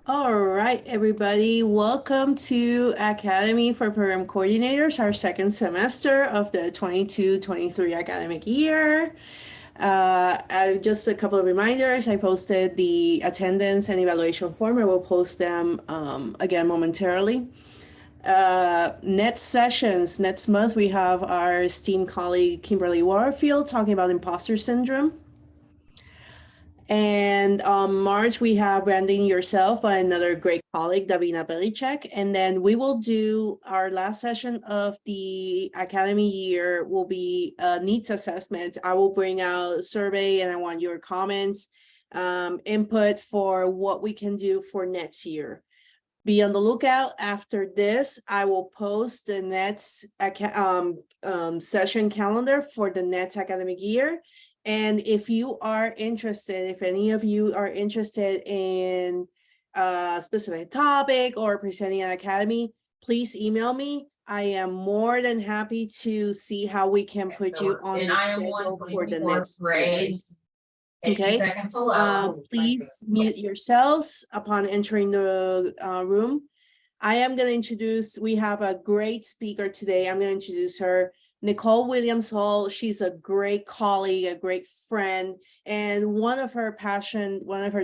All right, everybody, welcome to Academy for Program Coordinators, our second semester of the 22-23 academic year. Just a couple of reminders. I posted the attendance and evaluation form. I will post them again momentarily. Next sessions, next month, we have our esteemed colleague Kimberly Warfield talking about imposter syndrome. And March, we have Branding Yourself by another great colleague, Davina Belicek. And then we will do our last session of the academy year will be a needs assessment. I will bring out a survey and I want your comments, input for what we can do for next year. Be on the lookout. After this, I will post the next session calendar for the next academic year. And if you are interested, if any of you are interested in a specific topic or presenting an academy, please email me. I am more than happy to see how we can put you on the schedule for the next year. Okay, please mute yourselves upon entering the room. I am going to introduce, we have a great speaker today. I'm going to introduce her, Nicole Williams Hall. She's a great colleague, a great friend, and one of her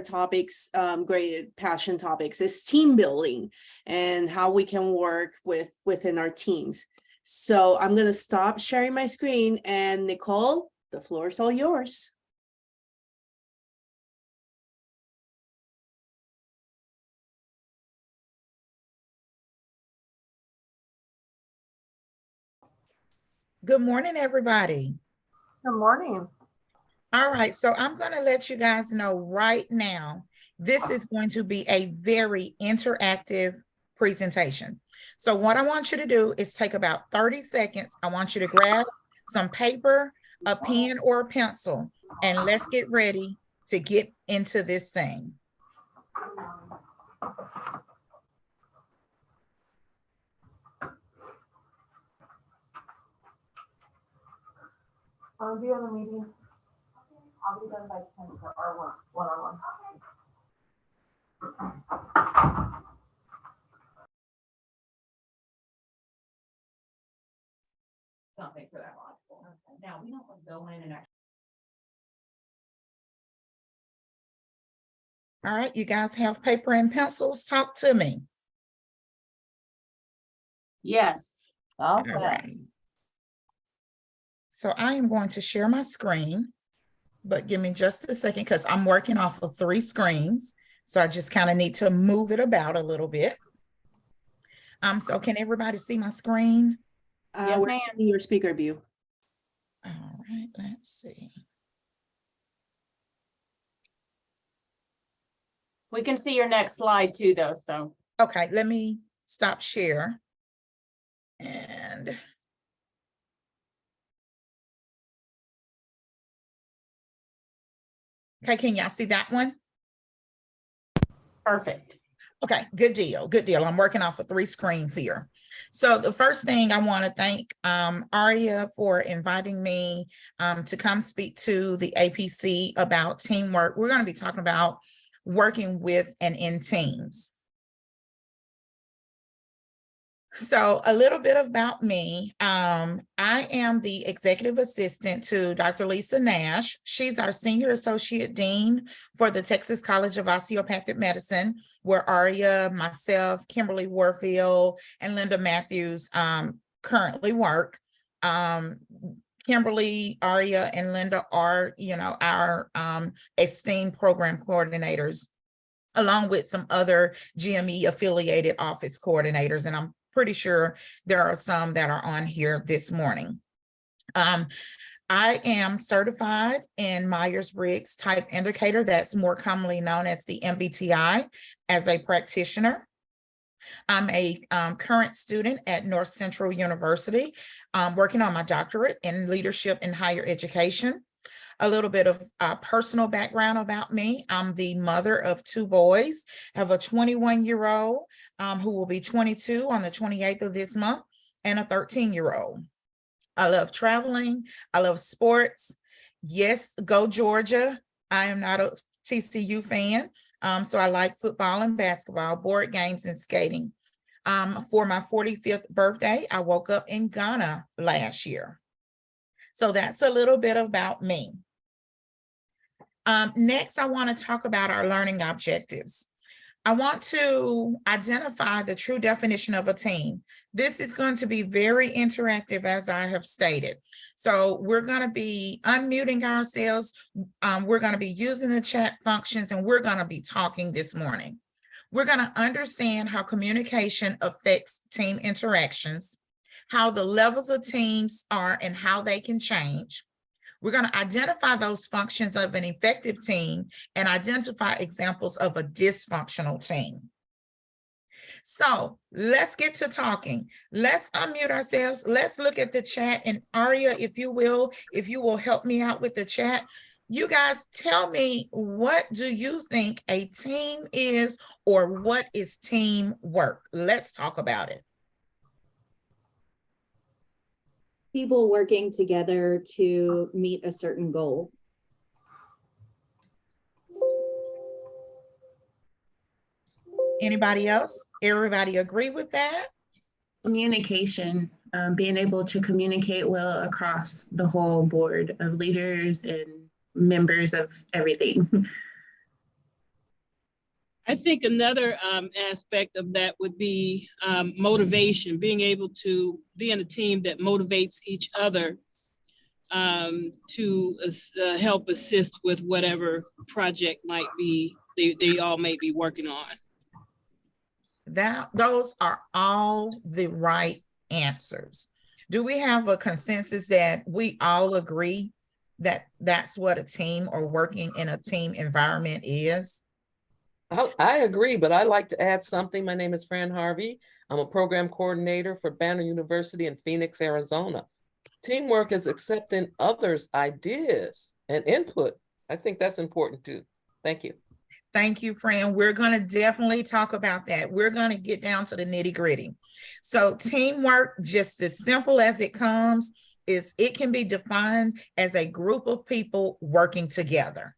topics, great passion topics is team building and how we can work within our teams. So I'm going to stop sharing my screen, and Nicole, the floor is all yours. Good morning, everybody. Good morning. All right, so I'm going to let you guys know right now, this is going to be a very interactive presentation. So what I want you to do is take about 30 seconds. I want you to grab some paper, a pen, or a pencil, and let's get ready to get into this thing. I'll be on a meeting. I'll be done by 10 for our one-on-one. Something for that logical. Now we don't want to go in and actually. All right, you guys have paper and pencils? Talk to me. Yes. All right. So I am going to share my screen, but give me just a second because I'm working off of 3 screens. So I just kind of need to move it about a little bit. So can everybody see my screen? Yes, ma'am. Your speaker view. All right, let's see. We can see your next slide too, though, so. Okay, let me stop share. And okay, can y'all see that one? Perfect. Okay, good deal, good deal. I'm working off of 3 screens here. So the first thing I want to thank Aria for inviting me to come speak to the APC about teamwork. We're going to be talking about working with and in teams. So a little bit about me. I am the executive assistant to Dr. Lisa Nash. She's our senior associate dean for the Texas College of Osteopathic Medicine, where Aria, myself, Kimberly Warfield, and Linda Matthews currently work. Kimberly, Aria, and Linda are, our esteemed program coordinators, along with some other GME affiliated office coordinators. And I'm pretty sure there are some that are on here this morning. I am certified in Myers-Briggs Type Indicator, that's more commonly known as the MBTI, as a practitioner. I'm a current student at North Central University, working on my doctorate in leadership in higher education. A little bit of personal background about me. I'm the mother of 2 boys. I have a 21-year-old who will be 22 on the 28th of this month, and a 13-year-old. I love traveling. I love sports. Yes, go Georgia. I am not a TCU fan. So I like football and basketball, board games and skating. For my 45th birthday, I woke up in Ghana last year. So that's a little bit about me. Next, I want to talk about our learning objectives. I want to identify the true definition of a team. This is going to be very interactive, as I have stated. So we're going to be unmuting ourselves. We're going to be using the chat functions, and we're going to be talking this morning. We're going to understand how communication affects team interactions, how the levels of teams are and how they can change. We're going to identify those functions of an effective team and identify examples of a dysfunctional team. So let's get to talking. Let's unmute ourselves. Let's look at the chat. And Aria, if you will help me out with the chat. You guys tell me, what do you think a team is, or what is teamwork? Let's talk about it. People working together to meet a certain goal. Anybody else? Everybody agree with that? Communication, being able to communicate well across the whole board of leaders and members of everything. I think another aspect of that would be motivation, being able to be in a team that motivates each other to help assist with whatever project might be they all may be working on. Those are all the right answers. Do we have a consensus that we all agree that that's what a team or working in a team environment is? I agree, but I'd like to add something. My name is Fran Harvey. I'm a program coordinator for Banner University in Phoenix, Arizona. Teamwork is accepting others' ideas and input. I think that's important too. Thank you. Thank you, Fran. We're going to definitely talk about that. We're going to get down to the nitty-gritty. So teamwork, just as simple as it comes, is it can be defined as a group of people working together.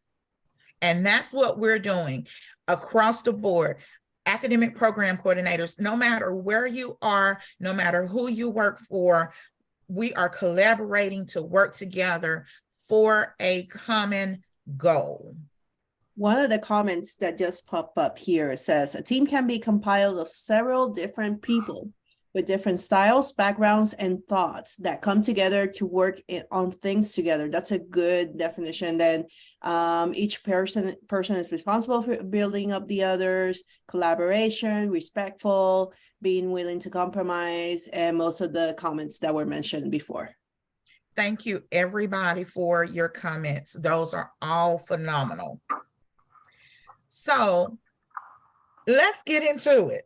And that's what we're doing across the board. Academic program coordinators, no matter where you are, no matter who you work for, we are collaborating to work together for a common goal. One of the comments that just popped up here says, a team can be compiled of several different people with different styles, backgrounds, and thoughts that come together to work on things together. That's a good definition. Then each person is responsible for building up the others, collaboration, respectful, being willing to compromise, and most of the comments that were mentioned before. Thank you, everybody, for your comments. Those are all phenomenal. So let's get into it.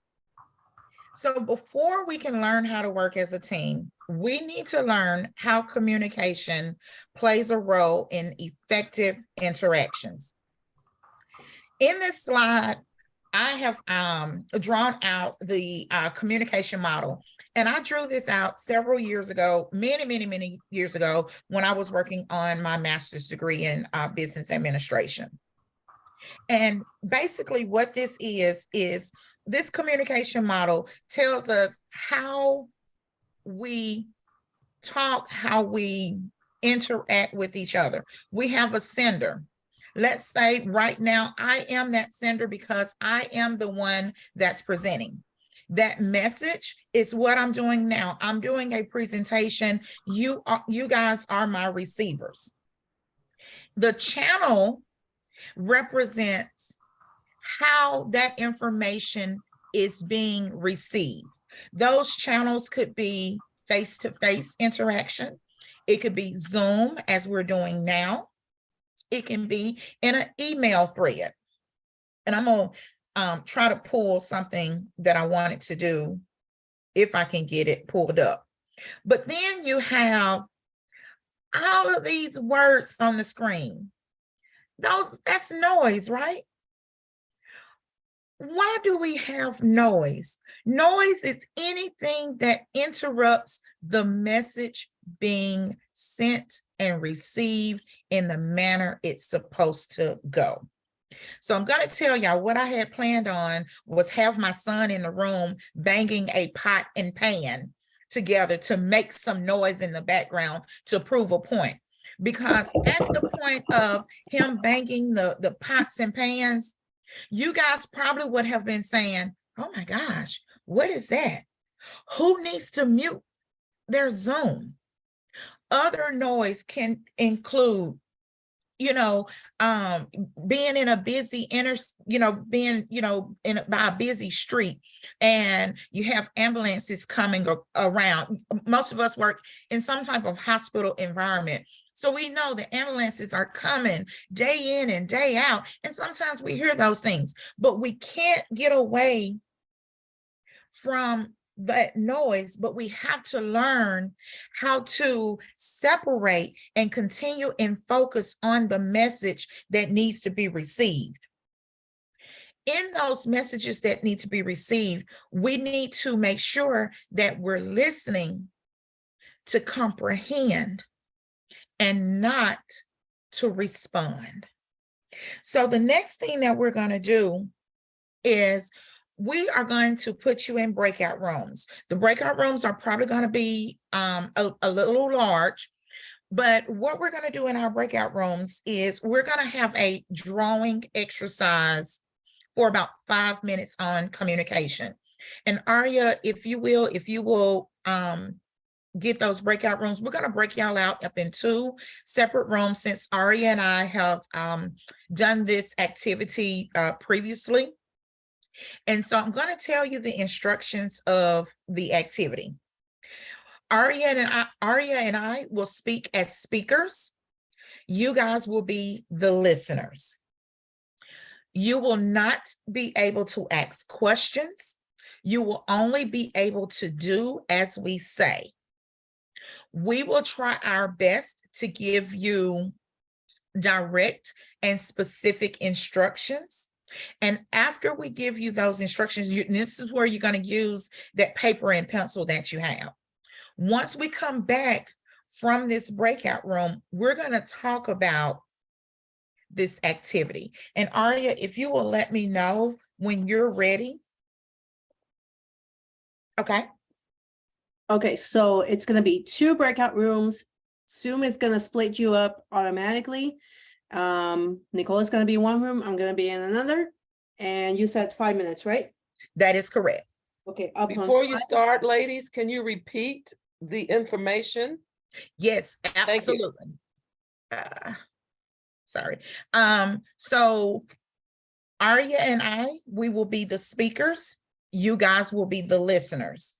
So before we can learn how to work as a team, we need to learn how communication plays a role in effective interactions. In this slide, I have drawn out the communication model. And I drew this out several years ago, many years ago, when I was working on my master's degree in business administration. And basically what this is this communication model tells us how we talk, how we interact with each other. We have a sender. Let's say right now, I am that sender because I am the one that's presenting. That message is what I'm doing now. I'm doing a presentation. You guys are my receivers. The channel represents how that information is being received. Those channels could be face-to-face interaction. It could be Zoom, as we're doing now. It can be in an email thread. And I'm going to try to pull something that I wanted to do if I can get it pulled up. But then you have all of these words on the screen. That's noise, right? Why do we have noise? Noise is anything that interrupts the message being sent and received in the manner it's supposed to go. So I'm going to tell y'all what I had planned on was have my son in the room banging a pot and pan together to make some noise in the background to prove a point. Because at the point of him banging the pots and pans, you guys probably would have been saying, oh my gosh, what is that? Who needs to mute their Zoom? Other noise can include, being in a busy by a busy street, and you have ambulances coming around. Most of us work in some type of hospital environment. So we know the ambulances are coming day in and day out. And sometimes we hear those things, but we can't get away from that noise, but we have to learn how to separate and continue and focus on the message that needs to be received. In those messages that need to be received, we need to make sure that we're listening to comprehend and not to respond. So the next thing that we're going to do is we are going to put you in breakout rooms. The breakout rooms are probably going to be a little large, but what we're going to do in our breakout rooms is we're going to have a drawing exercise for about 5 minutes on communication. And Aria, if you will get those breakout rooms, we're going to break y'all out up in 2 separate rooms since Aria and I have done this activity previously. And so I'm going to tell you the instructions of the activity. Aria and I will speak as speakers. You guys will be the listeners. You will not be able to ask questions. You will only be able to do as we say. We will try our best to give you direct and specific instructions. And after we give you those instructions, this is where you're going to use that paper and pencil that you have. Once we come back from this breakout room, we're going to talk about this activity. And Aria, if you will let me know when you're ready. Okay. Okay, so it's going to be 2 breakout rooms. Zoom is going to split you up automatically. Nicole is going to be in one room. I'm going to be in another. And you said 5 minutes, right? That is correct. Okay. Up on Before you 5. start, ladies, can you repeat the information? Yes, you. absolutely. Sorry. So Aria and I, we will be the speakers. You guys will be the listeners.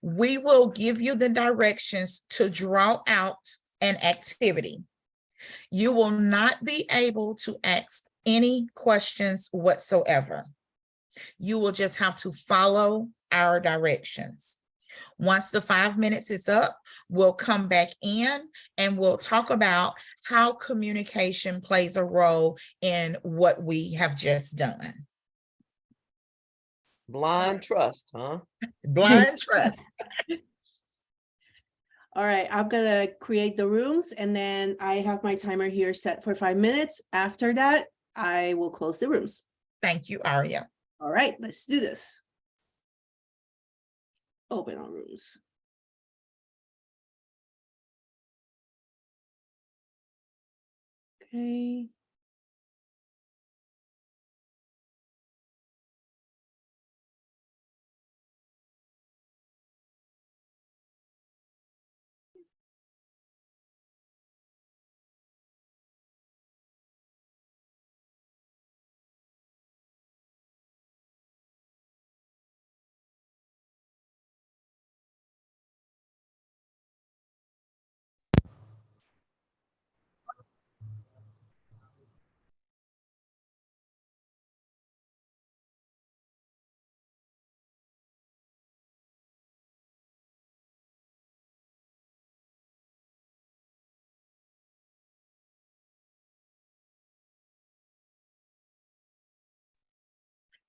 We will give you the directions to draw out an activity. You will not be able to ask any questions whatsoever. You will just have to follow our directions. Once the 5 minutes is up, we'll come back in and we'll talk about how communication plays a role in what we have just done. Blind trust, huh? Blind trust. All right, I'm gonna create the rooms and then I have my timer here set for 5 minutes. After that, I will close the rooms. Thank you, Aria. All right, let's do this. Open all rooms. Okay.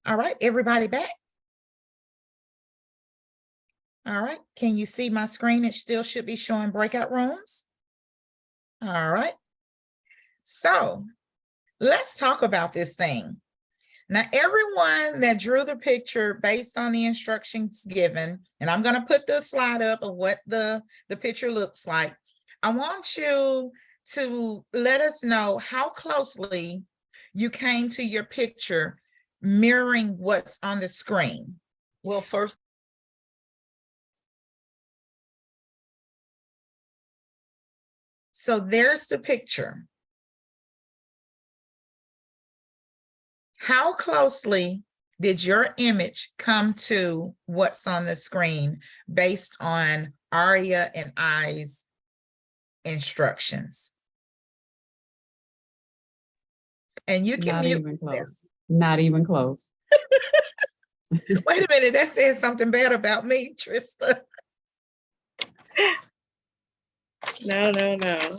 All right, everybody back? All right, can you see my screen? It still should be showing breakout rooms. All right. So let's talk about this thing. Now, everyone that drew the picture based on the instructions given, and I'm going to put the slide up of what the picture looks like. I want you to let us know how closely you came to your picture mirroring what's on the screen. Well, first, So there's the picture. How closely did your image come to what's on the screen based on Aria and I's instructions? And you can Not mute even there. close. Not even close. Wait a minute, that says something bad about me, Trista. No, no, no.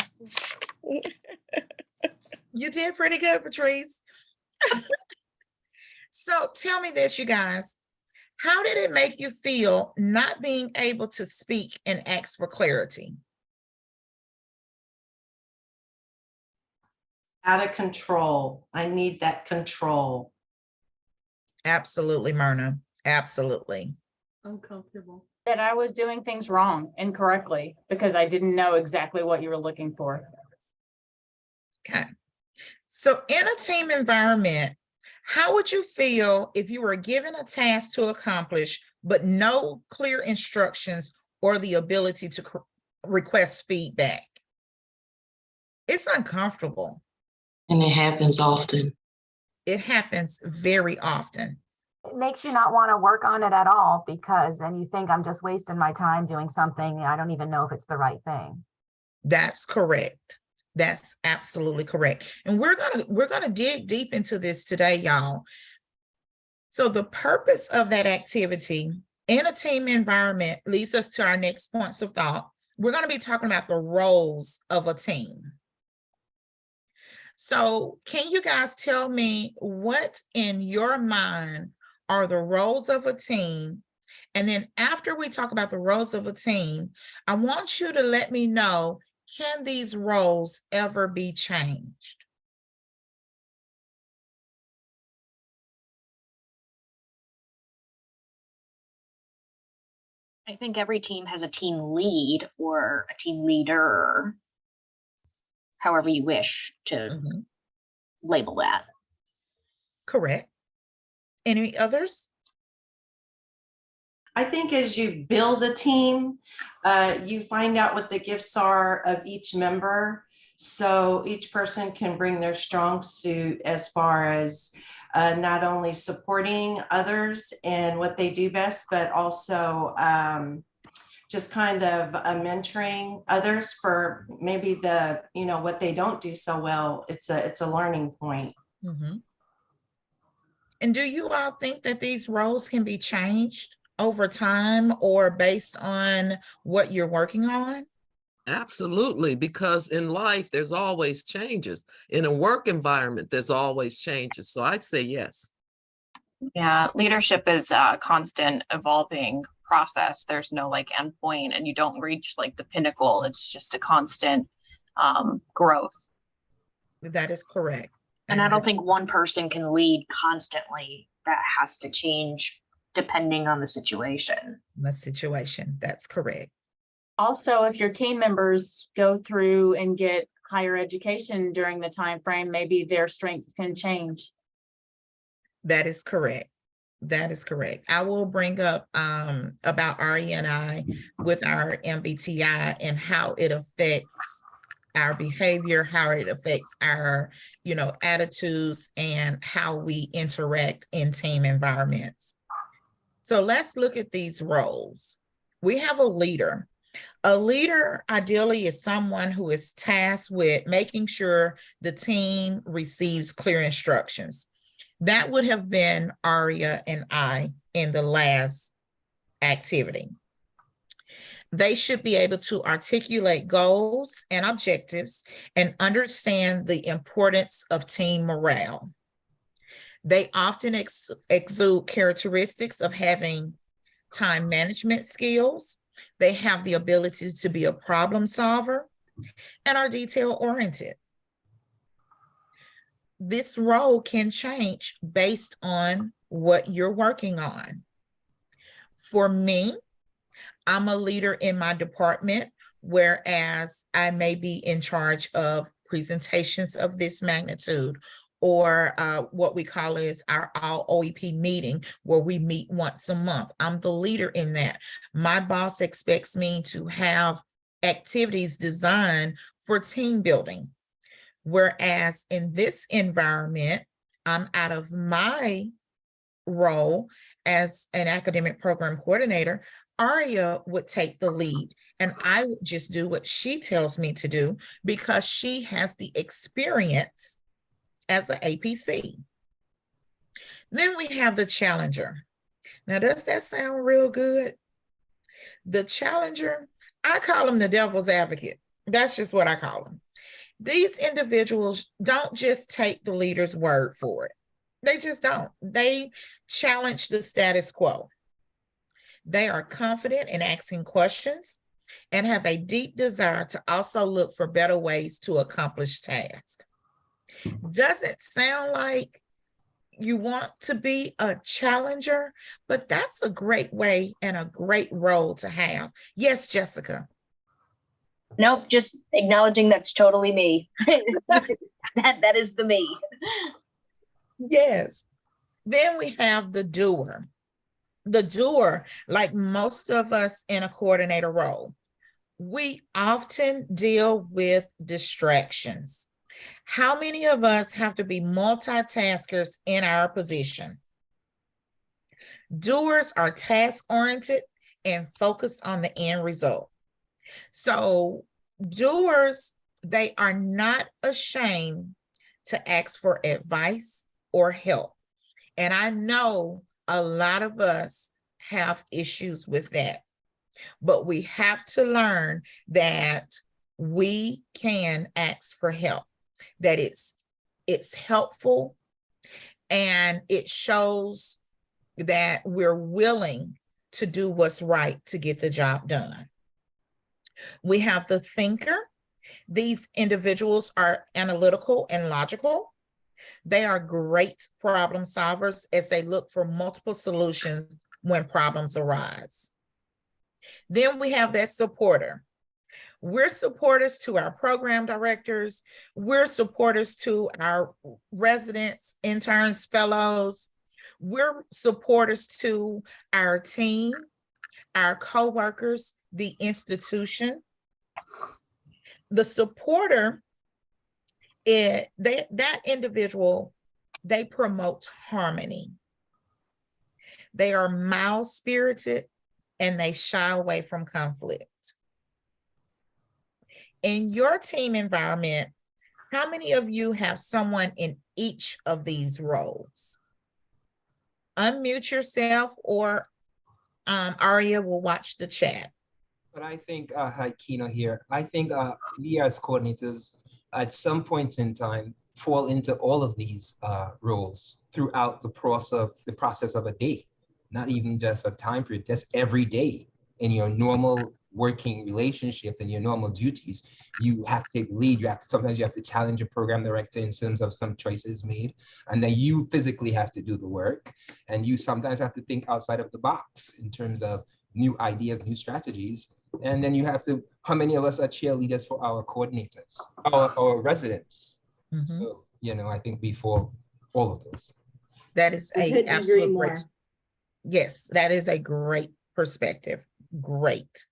You did pretty good, Patrice. So tell me this, you guys. How did it make you feel not being able to speak and ask for clarity? Out of control. I need that control. Absolutely, Myrna. Absolutely. Uncomfortable. That I was doing things wrong, incorrectly, because I didn't know exactly what you were looking for. Okay. So in a team environment, how would you feel if you were given a task to accomplish, but no clear instructions or the ability to request feedback? It's uncomfortable. And it happens often. It happens very often. It makes you not want to work on it at all because then you think I'm just wasting my time doing something. And I don't even know if it's the right thing. That's correct. That's absolutely correct. And we're gonna dig deep into this today, y'all. So the purpose of that activity in a team environment leads us to our next points of thought. We're going to be talking about the roles of a team. So can you guys tell me what in your mind are the roles of a team? And then after we talk about the roles of a team, I want you to let me know, can these roles ever be changed? I think every team has a team lead or a team leader, however you wish to label that. Correct. Any others? I think as you build a team, you find out what the gifts are of each member. So each person can bring their strong suit as far as not only supporting others and what they do best, but also just kind of mentoring others for maybe the, what they don't do so well. It's a learning point. Mm-hmm. And do you all think that these roles can be changed over time or based on what you're working on? Absolutely, because in life, there's always changes. In a work environment, there's always changes. So I'd say yes. Yeah, leadership is a constant evolving process. There's no endpoint and you don't reach the pinnacle. It's just a constant growth. That is correct. And I don't think one person can lead constantly. That has to change depending on the situation. That's correct. Also, if your team members go through and get higher education during the time frame, maybe their strengths can change. That is correct. That is correct. I will bring up about RE&I with our MBTI and how it affects our behavior, how it affects our, attitudes and how we interact in team environments. So let's look at these roles. We have a leader. A leader ideally is someone who is tasked with making sure the team receives clear instructions. That would have been Aria and I in the last activity. They should be able to articulate goals and objectives and understand the importance of team morale. They often exude characteristics of having time management skills. They have the ability to be a problem solver and are detail oriented. this role can change based on what you're working on. For me, I'm a leader in my department, whereas I may be in charge of presentations of this magnitude, or what we call is our all OEP meeting, where we meet once a month. I'm the leader in that. My boss expects me to have activities designed for team building. Whereas in this environment, I'm out of my role as an academic program coordinator. Aria would take the lead, and I would just do what she tells me to do because she has the experience as an APC. Then we have the challenger. Now, does that sound real good? The challenger, I call him the devil's advocate. That's just what I call him. These individuals don't just take the leader's word for it. They just don't. They challenge the status quo. They are confident in asking questions and have a deep desire to also look for better ways to accomplish tasks. Doesn't sound like you want to be a challenger, but that's a great way and a great role to have. Yes, Jessica. Nope, just acknowledging that's totally me. That is the me. Yes. Then we have the doer. The doer, like most of us in a coordinator role, we often deal with distractions. How many of us have to be multitaskers in our position? Doers are task-oriented and focused on the end result. So doers, they are not ashamed to ask for advice or help. And I know a lot of us have issues with that, but we have to learn that we can ask for help, that it's helpful, and it shows that we're willing to do what's right to get the job done. We have the thinker. These individuals are analytical and logical. They are great problem solvers as they look for multiple solutions when problems arise. Then we have that supporter. We're supporters to our program directors. We're supporters to our residents, interns, fellows. We're supporters to our team, our coworkers, the institution. The supporter, that individual, they promote harmony. They are mild-spirited and they shy away from conflict. In your team environment, how many of you have someone in each of these roles? Unmute yourself, or Aria will watch the chat. But I think, hi, Kina here. I think we as coordinators at some point in time fall into all of these roles throughout the process of a day, not even just a time period, just every day in your normal working relationship and your normal duties. You have to take the lead. Sometimes you have to challenge your program director in terms of some choices made, and then you physically have to do the work. And you sometimes have to think outside of the box in terms of new ideas, new strategies. And then you have to, how many of us are cheerleaders for our coordinators, our residents? Mm-hmm. So, I think we fall all of those. That is a absolute great. Yes, that is a great perspective. Great.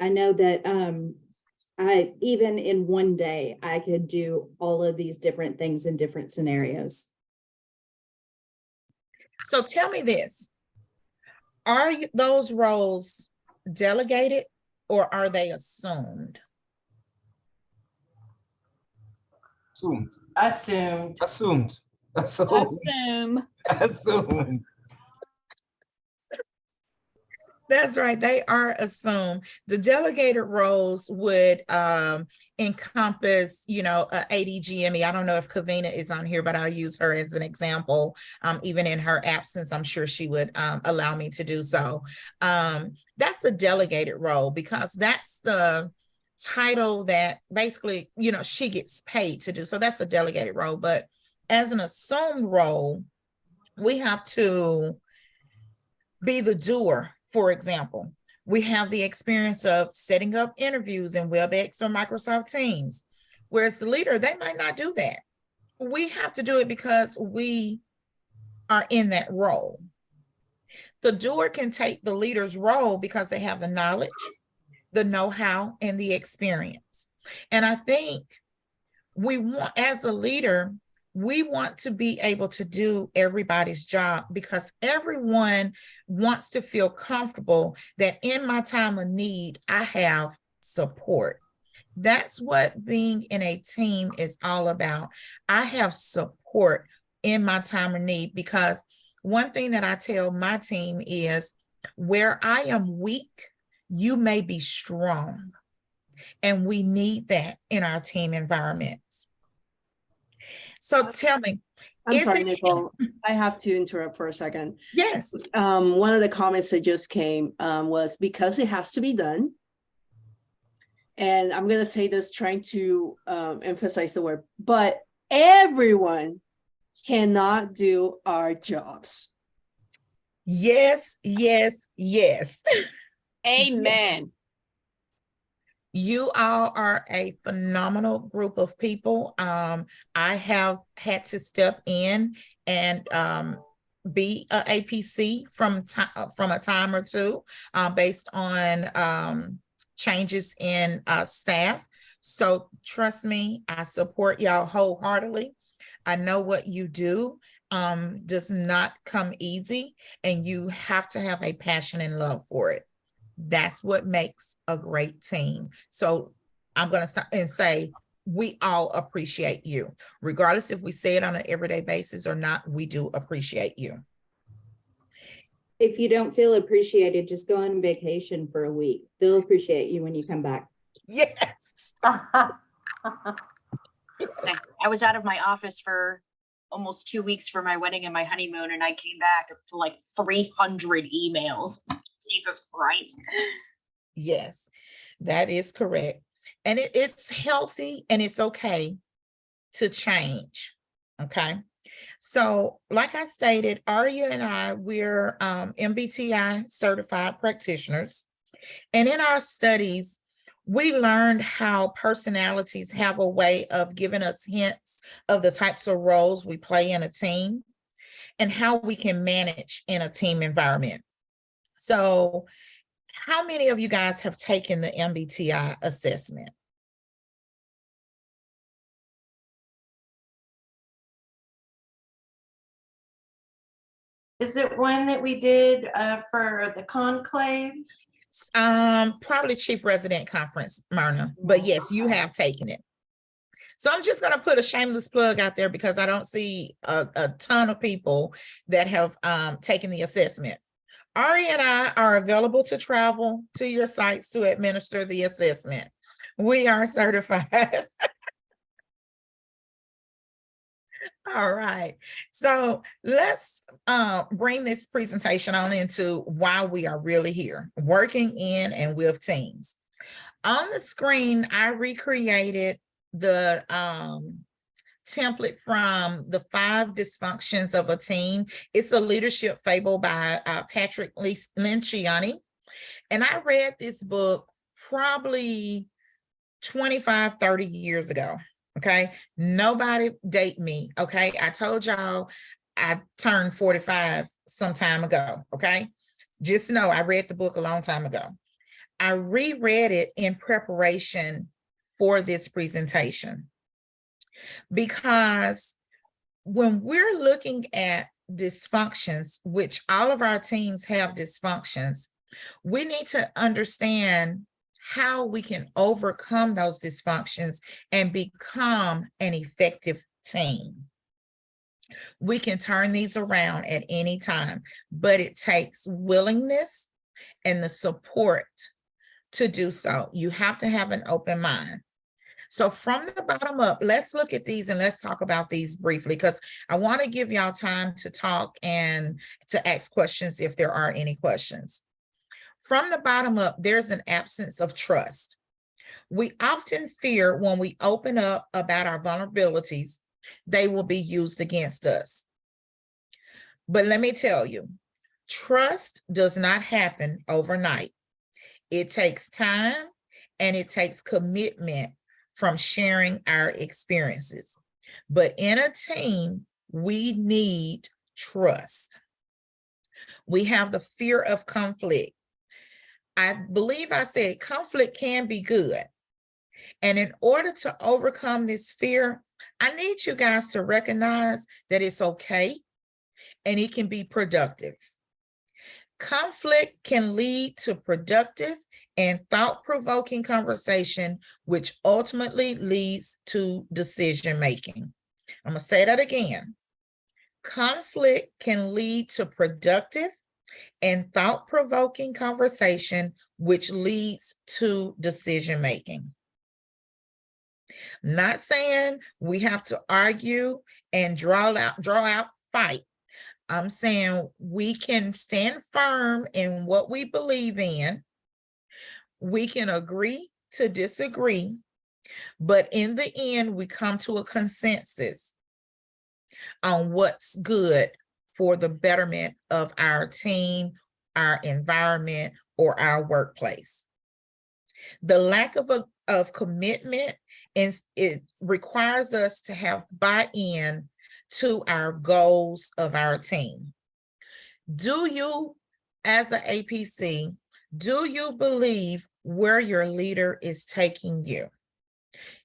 I know that I even in one day, I could do all of these different things in different scenarios. So tell me this, are those roles delegated or are they assumed? Assumed. Assumed. That's right. They are assumed. The delegated roles would encompass, ADGME. I don't know if Kavina is on here, but I'll use her as an example. Even in her absence, I'm sure she would allow me to do so. That's a delegated role because that's the title that basically, she gets paid to do. So that's a delegated role. But as an assumed role, we have to be the doer, for example. We have the experience of setting up interviews in WebEx or Microsoft Teams, whereas the leader, they might not do that. We have to do it because we are in that role. The doer can take the leader's role because they have the knowledge, the know-how, and the experience. And I think we want, as a leader, we want to be able to do everybody's job because everyone wants to feel comfortable that in my time of need, I have support. That's what being in a team is all about. I have support in my time of need, because one thing that I tell my team is, where I am weak, you may be strong. And we need that in our team environments. So tell me. I'm sorry, Nicole, I have to interrupt for a second. Yes. One of the comments that just came was because it has to be done. And I'm going to say this trying to emphasize the word, but everyone cannot do our jobs. Yes, yes, yes. Amen. You all are a phenomenal group of people. I have had to step in and be a APC from a time or two based on changes in staff. So trust me, I support y'all wholeheartedly. I know what you do does not come easy, and you have to have a passion and love for it. That's what makes a great team. So I'm going to stop and say, we all appreciate you. Regardless if we say it on an everyday basis or not, we do appreciate you. If you don't feel appreciated, just go on vacation for a week. They'll appreciate you when you come back. Yes. I was out of my office for almost 2 weeks for my wedding and my honeymoon, and I came back to like 300 emails. Jesus Christ. Yes, that is correct. And it's healthy and it's okay to change. Okay. So like I stated, Aria and I, we're MBTI certified practitioners. And in our studies, we learned how personalities have a way of giving us hints of the types of roles we play in a team and how we can manage in a team environment. So how many of you guys have taken the MBTI assessment? Is it one that we did for the conclave? Probably Chief Resident Conference, Myrna, but yes, you have taken it. So I'm just going to put a shameless plug out there because I don't see a ton of people that have taken the assessment. Ari and I are available to travel to your sites to administer the assessment. We are certified. All right, so let's bring this presentation on into why we are really here, working in and with teams. On the screen, I recreated the template from the 5 dysfunctions of a team. It's a leadership fable by Patrick Lencioni. And I read this book probably 25, 30 years ago. Okay, nobody date me. Okay, I told y'all I turned 45 some time ago. Okay, just know I read the book a long time ago. I reread it in preparation for this presentation because when we're looking at dysfunctions, which all of our teams have dysfunctions, we need to understand how we can overcome those dysfunctions and become an effective team. We can turn these around at any time, but it takes willingness and the support to do so. You have to have an open mind. So from the bottom up, let's look at these and let's talk about these briefly because I want to give y'all time to talk and to ask questions if there are any questions. From the bottom up, there's an absence of trust. We often fear when we open up about our vulnerabilities they will be used against us. But let me tell you, trust does not happen overnight. It takes time and it takes commitment from sharing our experiences. But in a team, we need trust. We have the fear of conflict. I believe I said conflict can be good. And in order to overcome this fear, I need you guys to recognize that it's okay and it can be productive. Conflict can lead to productive and thought-provoking conversation, which ultimately leads to decision-making. I'm going to say that again. Conflict can lead to productive and thought-provoking conversation, which leads to decision-making. Not saying we have to argue and draw out fight. I'm saying we can stand firm in what we believe in. We can agree to disagree, but in the end, we come to a consensus on what's good for the betterment of our team, our environment, or our workplace. The lack of commitment it requires us to have buy-in to our goals of our team. Do you, as an APC, do you believe where your leader is taking you?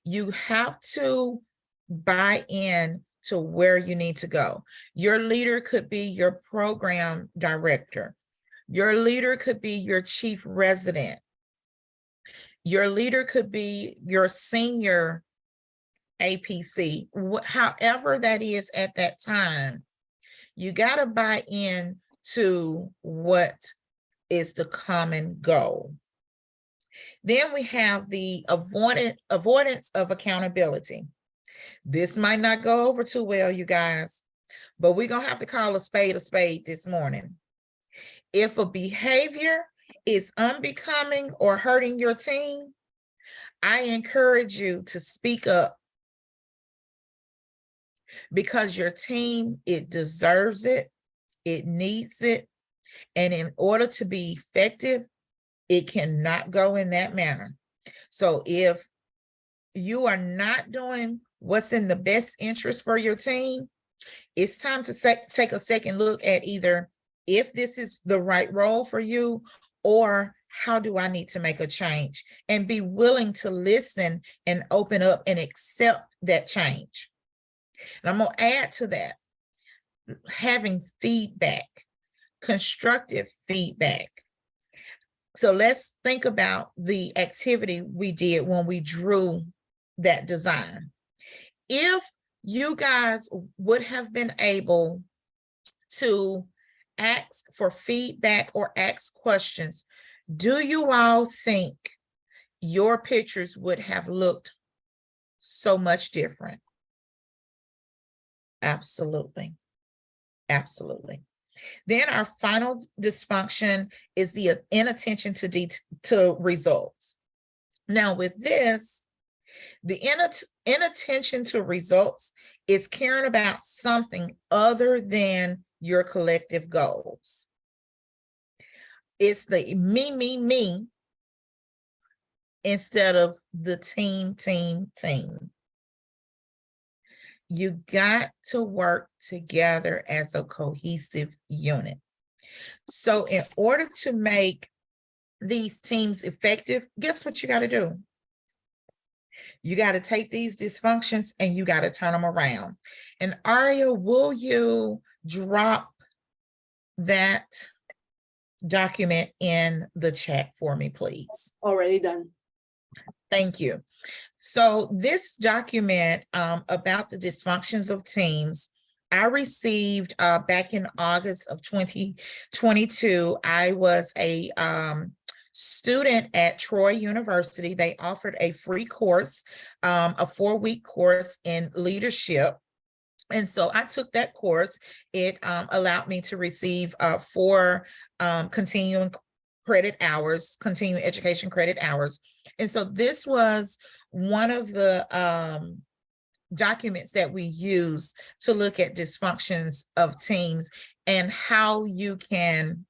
You have to buy in to where you need to go. Your leader could be your program director. Your leader could be your chief resident. Your leader could be your senior APC, however that is at that time. You got to buy in to what is the common goal. Then we have the avoidance of accountability. This might not go over too well, you guys, but we're going to have to call a spade this morning. If a behavior is unbecoming or hurting your team, I encourage you to speak up, because your team, it deserves it, it needs it, and in order to be effective, it cannot go in that manner. So if you are not doing what's in the best interest for your team, it's time to take a second look at either if this is the right role for you, or how do I need to make a change, and be willing to listen and open up and accept that change. And I'm going to add to that, having feedback, constructive feedback. So let's think about the activity we did when we drew that design. If you guys would have been able to ask for feedback or ask questions, do you all think your pictures would have looked so much different? Absolutely. Absolutely. Then our final dysfunction is the inattention to results. Now with this, the inattention to results is caring about something other than your collective goals. It's the me instead of the team. You got to work together as a cohesive unit. So in order to make these teams effective, guess what you got to do? You got to take these dysfunctions and you got to turn them around. And Aria, will you drop that document in the chat for me, please? Already done. Thank you. So this document about the dysfunctions of teams, I received back in August of 2022. I was a student at Troy University. They offered a free course, a 4-week course in leadership. And so I took that course. It allowed me to receive 4 continuing education credit hours. And so this was one of the documents that we use to look at dysfunctions of teams and how you can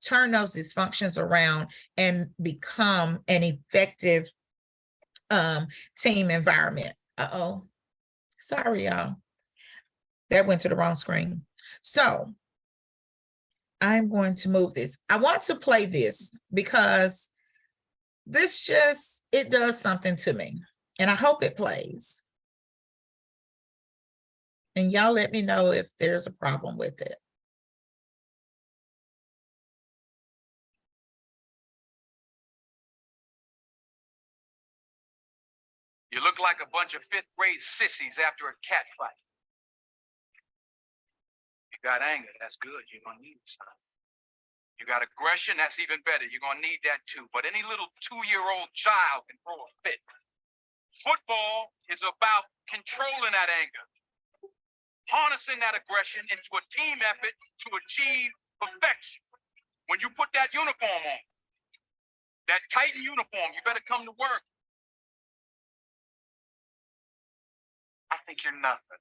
turn those dysfunctions around and become an effective team environment. Uh-oh, sorry, y'all. That went to the wrong screen. So I'm going to move this. I want to play this because this just, it does something to me, and I hope it plays. And y'all let me know if there's a problem with it. You look like a bunch of 5th grade sissies after a cat fight. You got anger, that's good. You're gonna need some. You got aggression, that's even better. You're gonna need that too. But any little 2-year-old child can throw a fit. Football is about controlling that anger, harnessing that aggression into a team effort to achieve perfection. When you put that uniform on, that Titan uniform, you better come to work. I think you're nothing.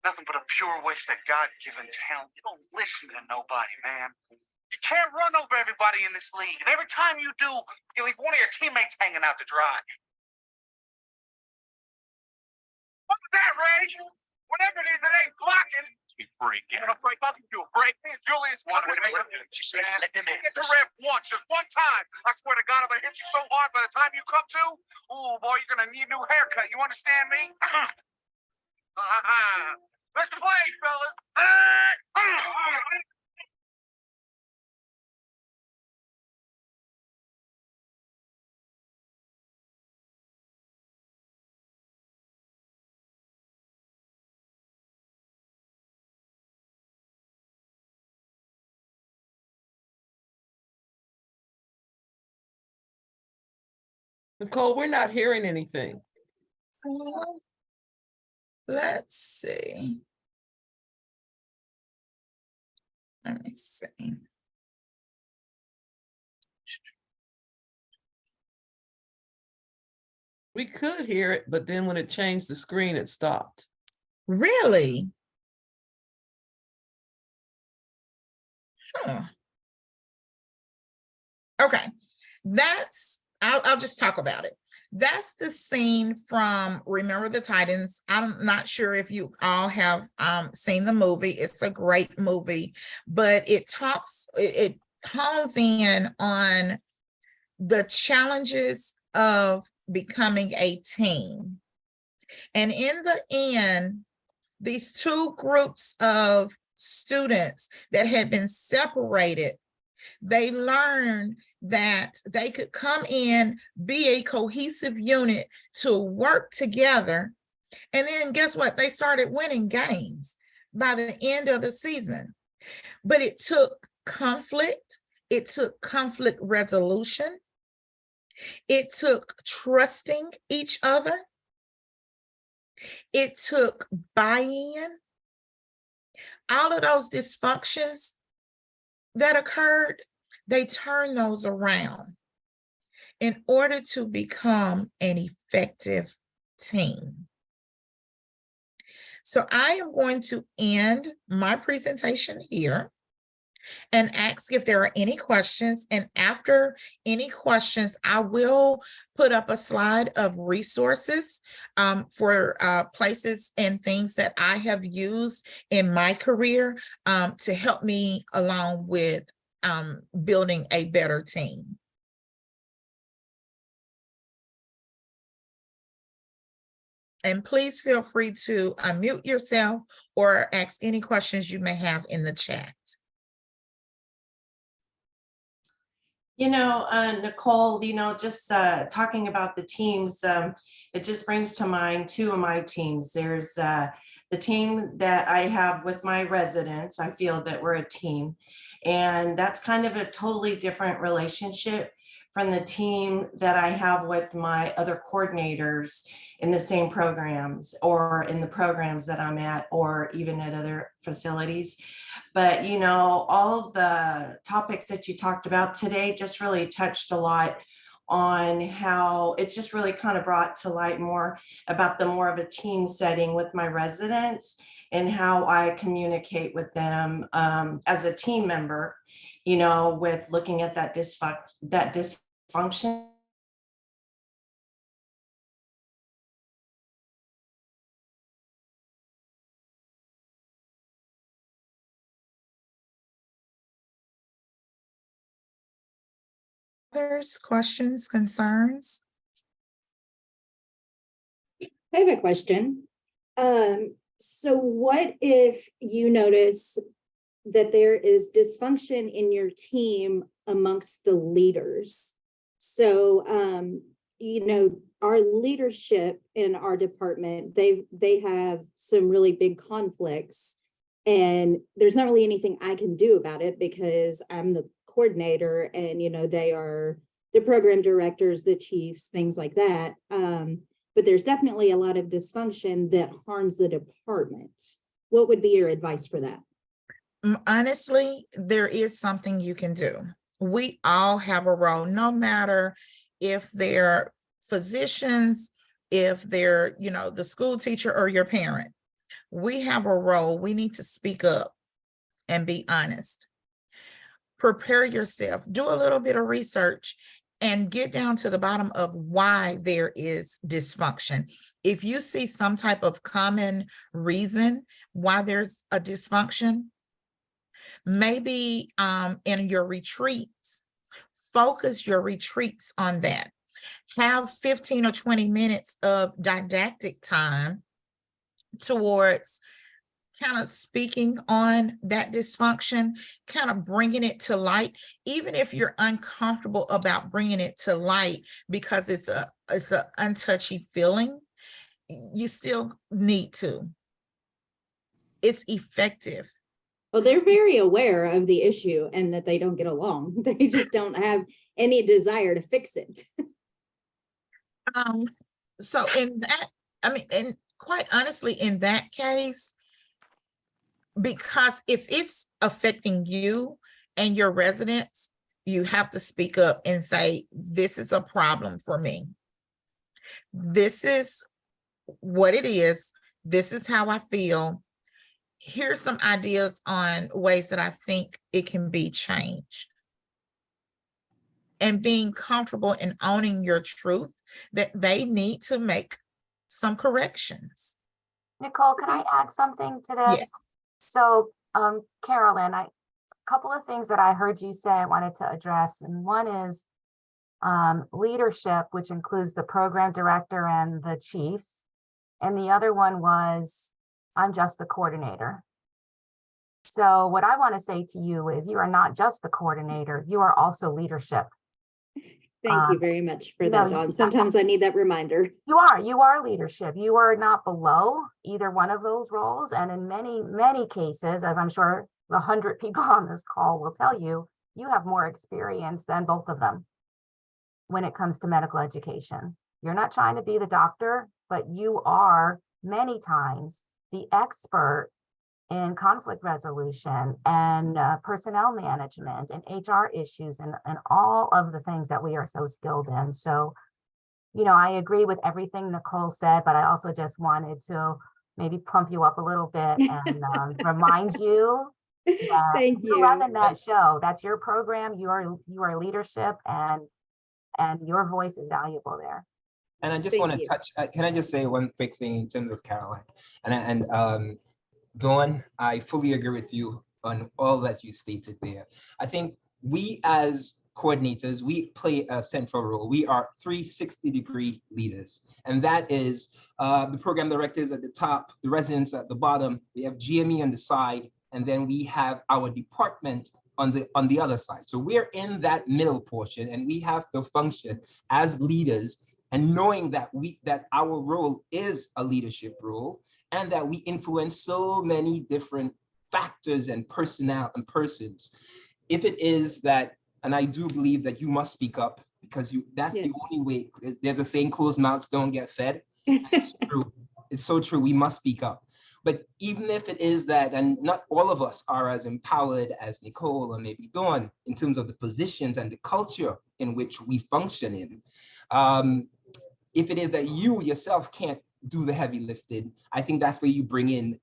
Nothing but a pure waste of God-given talent. You don't listen to nobody, man. You can't run over everybody in this league. And every time you do, you leave one of your teammates hanging out to dry. What was that, Ray? Whatever it is, it ain't blocking. Be break. Give him a break. I'll do a break. Julius, what was it? Let him in. Get the ref once, just one time. I swear to God, if I hit you so hard by the time you come to, oh boy, you're gonna need a new haircut. You understand me? Let's play, fellas. Nicole, we're not hearing anything. Let's see. Let me see. We could hear it, but then when it changed the screen, it stopped. Really? Huh. Okay, I'll just talk about it. That's the scene from Remember the Titans. I'm not sure if you all have seen the movie. It's a great movie, but it hones in on the challenges of becoming a team. And in the end, these two groups of students that had been separated, they learned that they could come in, be a cohesive unit to work together. And then guess what? They started winning games by the end of the season. But it took conflict. It took conflict resolution. It took trusting each other. It took buy-in. All of those dysfunctions that occurred, they turn those around in order to become an effective team. So I am going to end my presentation here and ask if there are any questions. And after any questions, I will put up a slide of resources for places and things that I have used in my career to help me along with building a better team. And please feel free to unmute yourself or ask any questions you may have in the chat. You know, Nicole, just talking about the teams, it just brings to mind 2 of my teams. There's the team that I have with my residents. I feel that we're a team, and that's kind of a totally different relationship from the team that I have with my other coordinators in the same programs or in the programs that I'm at, or even at other facilities. But, all the topics that you talked about today just really touched a lot on how it's just really kind of brought to light more about the more of a team setting with my residents and how I communicate with them as a team member, you know, with looking at that dysfunction. Others, questions, concerns? I have a question. So what if you notice that there is dysfunction in your team amongst the leaders? So, you know, our leadership in our department, they have some really big conflicts, and there's not really anything I can do about it because I'm the coordinator, and, you know, they are the program directors, the chiefs, things like that. But there's definitely a lot of dysfunction that harms the department. What would be your advice for that? Honestly, there is something you can do. We all have a role, no matter if they're physicians, if they're, you know, the school teacher or your parent. We have a role. We need to speak up and be honest. Prepare yourself, do a little bit of research, and get down to the bottom of why there is dysfunction. If you see some type of common reason why there's a dysfunction, maybe in your retreats, focus your retreats on that. Have 15 or 20 minutes of didactic time towards kind of speaking on that dysfunction, kind of bringing it to light, even if you're uncomfortable about bringing it to light because it's a untouchy feeling, you still need to. It's effective. Well, they're very aware of the issue and that they don't get along. They just don't have any desire to fix it. So in that, I mean, and quite honestly, in that case, because if it's affecting you and your residents, you have to speak up and say, this is a problem for me. This is what it is. This is how I feel. Here's some ideas on ways that I think it can be changed. And being comfortable in owning your truth, that they need to make some corrections. Nicole, can I add something to this? Yes. So, Carolyn, a couple of things that I heard you say I wanted to address, and one is leadership, which includes the program director and the chiefs, and the other one was, I'm just the coordinator. So what I want to say to you is you are not just the coordinator, you are also leadership. Thank you very much for that, Dawn. Sometimes I need that reminder. You are leadership. You are not below either one of those roles. And in many, many cases, as I'm sure the 100 people on this call will tell you, you have more experience than both of them when it comes to medical education. You're not trying to be the doctor, but you are many times the expert in conflict resolution and personnel management and HR issues and all of the things that we are so skilled in. So, you know, I agree with everything Nicole said, but I also just wanted to maybe plump you up a little bit and remind you that Thank you you. running that show. That's your program. You are leadership, and your voice is valuable there. And I just want to touch, can I just say one quick thing in terms of Caroline? And Dawn, I fully agree with you on all that you stated there. I think we as coordinators, we play a central role. We are 360-degree leaders. And that is the program directors at the top, the residents at the bottom, we have GME on the side, and then we have our department on the other side. So we're in that middle portion, and we have to function as leaders, and knowing that our role is a leadership role, and that we influence so many different factors and personnel and persons. If it is that, and I do believe that you must speak up, because that's the only way. There's a saying, closed mouths don't get fed. It's true. It's so true. We must speak up. But even if it is that, and not all of us are as empowered as Nicole or maybe Dawn in terms of the positions and the culture in which we function in, if it is that you yourself can't do the heavy lifting, I think that's where you bring in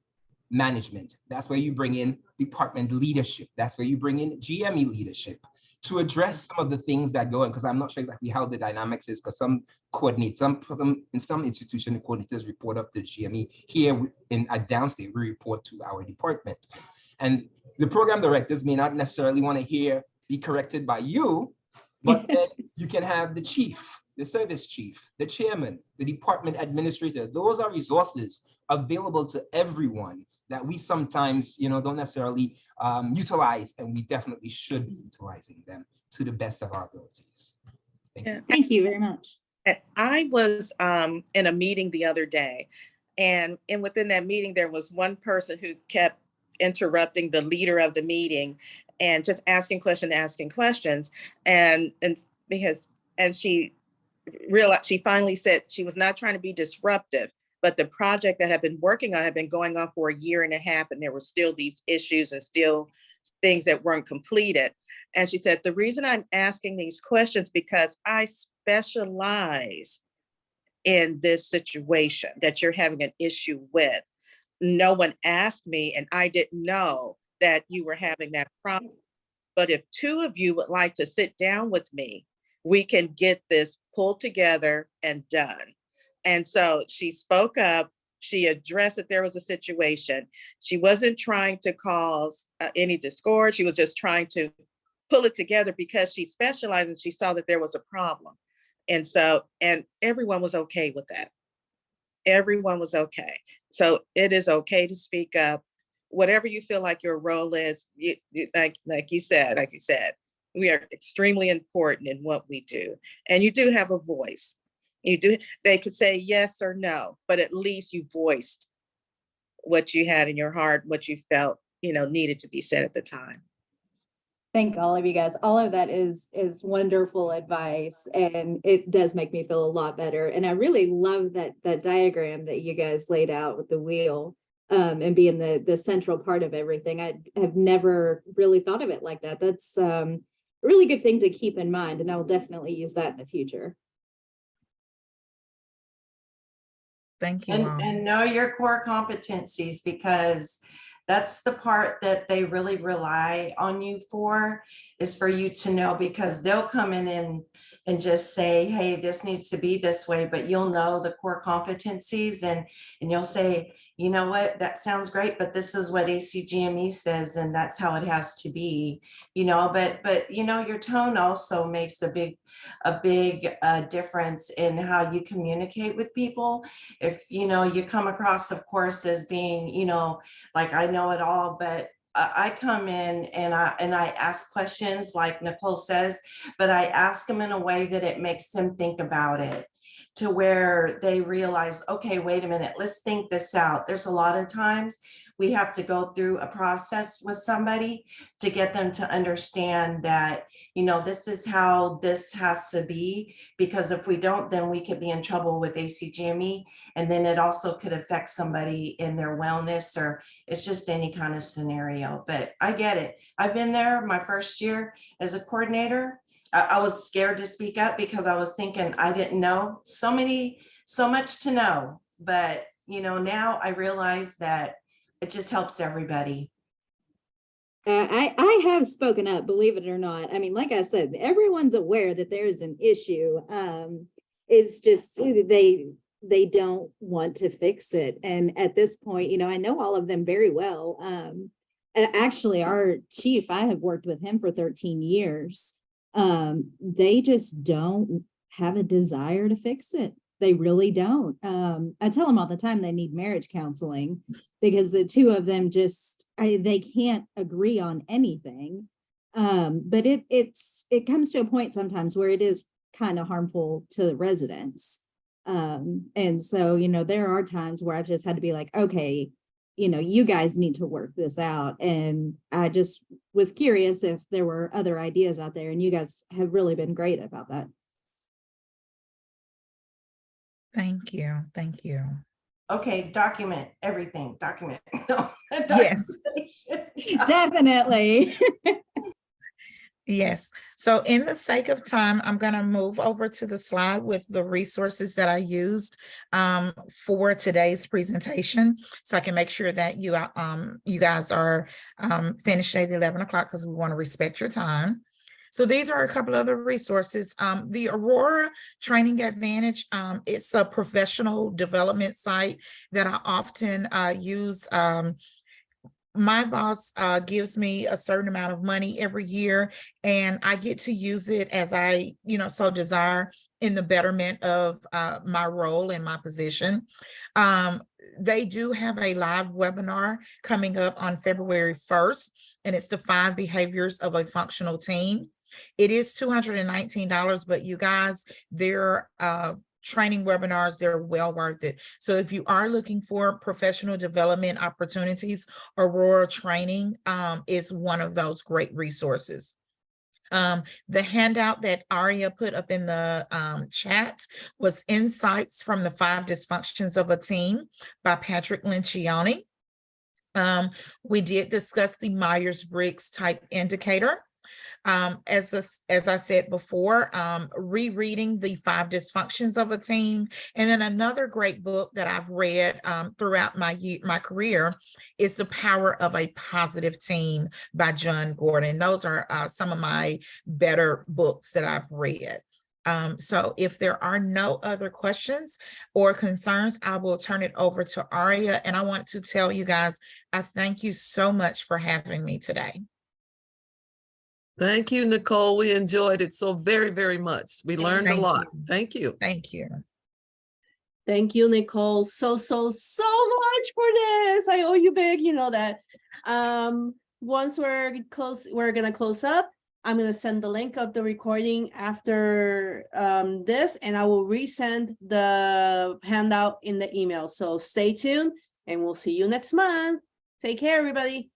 management. That's where you bring in department leadership. That's where you bring in GME leadership to address some of the things that go on, because I'm not sure exactly how the dynamics is, because some coordinate, in some institutions, the coordinators report up to GME. Here at Downstate, we report to our department. And the program directors may not necessarily want to be corrected by you, but then you can have the chief, the service chief, the chairman, the department administrator. Those are resources available to everyone that we sometimes, don't necessarily utilize, and we definitely should be utilizing them to the best of our abilities. Thank you. Thank you very much. I was in a meeting the other day, and within that meeting, there was one person who kept interrupting the leader of the meeting and just asking questions. And she realized, she finally said she was not trying to be disruptive, but the project that had been working on had been going on for 1.5 years, and there were still these issues and still things that weren't completed. And she said, the reason I'm asking these questions because I specialize in this situation that you're having an issue with. No one asked me, and I didn't know that you were having that problem. But if 2 of you would like to sit down with me, we can get this pulled together and done. And so she spoke up, she addressed that there was a situation. She wasn't trying to cause any discord. She was just trying to pull it together because she specialized and she saw that there was a problem. And so, and everyone was okay with that. Everyone was okay. So it is okay to speak up, whatever you feel like your role is. Like you said, we are extremely important in what we do. And you do have a voice. They could say yes or no, but at least you voiced what you had in your heart, what you felt, needed to be said at the time. Thank all of you guys. All of that is wonderful advice, and it does make me feel a lot better. And I really love that diagram that you guys laid out with the wheel and being the central part of everything. I have never really thought of it like that. That's a really good thing to keep in mind, and I will definitely use that in the future. Thank you. And know your core competencies, because that's the part that they really rely on you for, is for you to know, because they'll come in and just say, hey, this needs to be this way, but you'll know the core competencies and you'll say, you know what, that sounds great, but this is what ACGME says, and that's how it has to be, but your tone also makes a big difference in how you communicate with people. If, you come across, of course, as being, like I know it all, but I come in and I ask questions like Nicole says, but I ask them in a way that it makes them think about it, to where they realize, okay, wait a minute, let's think this out. There's a lot of times we have to go through a process with somebody to get them to understand that, this is how this has to be, because if we don't, then we could be in trouble with ACGME. And then it also could affect somebody in their wellness, or it's just any kind of scenario. But I get it. I've been there my first year as a coordinator. I was scared to speak up because I was thinking I didn't know so much to know. But, now I realize that it just helps everybody. I have spoken up, believe it or not. I mean, like I said, everyone's aware that there's an issue. It's just they don't want to fix it. And at this point, I know all of them very well. And actually, our chief, I have worked with him for 13 years. They just don't have a desire to fix it. They really don't. I tell them all the time they need marriage counseling, because the 2 of them they can't agree on anything. But it comes to a point sometimes where it is kind of harmful to the residents. And so, there are times where I've just had to be like, okay, you guys need to work this out. And I just was curious if there were other ideas out there, and you guys have really been great about that. Thank you. Thank you. Okay, document everything, document. No, Yes. documentation. Definitely. Yes. So in the sake of time, I'm going to move over to the slide with the resources that I used for today's presentation. So I can make sure that you guys are finished at 11 o'clock because we want to respect your time. So these are a couple other resources. The Aurora Training Advantage, it's a professional development site that I often use. My boss gives me a certain amount of money every year, and I get to use it as I, so desire in the betterment of my role and my position. They do have a live webinar coming up on February 1st, and it's the 5 behaviors of a functional team. It is $219, but you guys, they're training webinars, they're well worth it. So if you are looking for professional development opportunities, Aurora Training is one of those great resources. The handout that Aria put up in the chat was Insights from the 5 Dysfunctions of a Team by Patrick Lencioni. We did discuss the Myers-Briggs type indicator. As I said before, rereading the 5 Dysfunctions of a Team. And then another great book that I've read throughout my career is The Power of a Positive Team by John Gordon. Those are some of my better books that I've read. So if there are no other questions or concerns, I will turn it over to Aria. And I want to tell you guys, I thank you so much for having me today. Thank you, Nicole. We enjoyed it so very, very much. We learned a lot. Thank you. Thank you. Thank you, Nicole, so much for this. I owe you big, you know that. Once we're gonna close up. I'm gonna send the link of the recording after this, and I will resend the handout in the email. So stay tuned, and we'll see you next month. Take care, everybody.